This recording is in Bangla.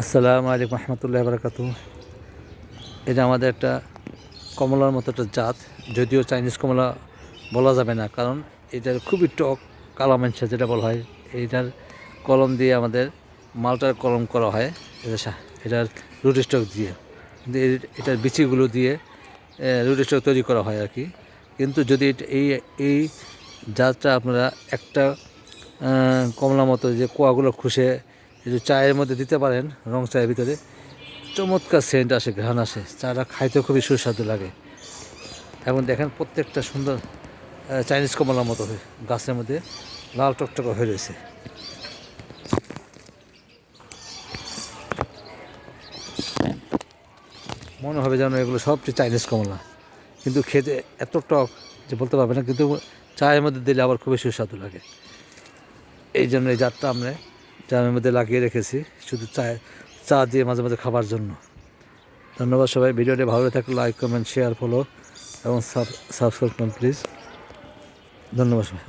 আসসালামু আলাইকুম রহমতুল্লাহ বারাকাতু। এটা আমাদের একটা কমলার মতো একটা জাত, যদিও চাইনিজ কমলা বলা যাবে না, কারণ এটার খুবই টক কালামাঞ্চা যেটা বলা হয়। এইটার কলম দিয়ে আমাদের মালটার কলম করা হয়, এটার রুট স্টক দিয়ে, কিন্তু এটার বিচিগুলো দিয়ে রুট স্টক তৈরি করা হয় আর কি। কিন্তু যদি এই এই জাতটা আপনারা একটা কমলা মতো যে কোয়াগুলো খুশে যদি চায়ের মধ্যে দিতে পারেন, রং চায়ের ভিতরে চমৎকার সেন্ট আসে, ঘ্রাণ আসে, চাটা খাইতে খুবই সুস্বাদু লাগে। এবং দেখেন প্রত্যেকটা সুন্দর চাইনিজ কমলার মতো হয়ে গাছের মধ্যে লাল টকটকা হয়ে রয়েছে। মনে হবে যেন এগুলো সবচেয়ে চাইনিজ কমলা, কিন্তু খেতে এত টক যে বলতে পারবে না, কিন্তু চায়ের মধ্যে দিলে আবার খুবই সুস্বাদু লাগে। এই জন্য এই জাতটা আমরা চায়ের মধ্যে লাগিয়ে রেখেছি, শুধু চা দিয়ে মাঝে মাঝে খাবার জন্য। ধন্যবাদ সবাই। ভিডিওটি ভালো থাকলে লাইক, কমেন্ট, শেয়ার, ফলো এবং সাবস্ক্রাইব করুন প্লিজ। ধন্যবাদ সবাই।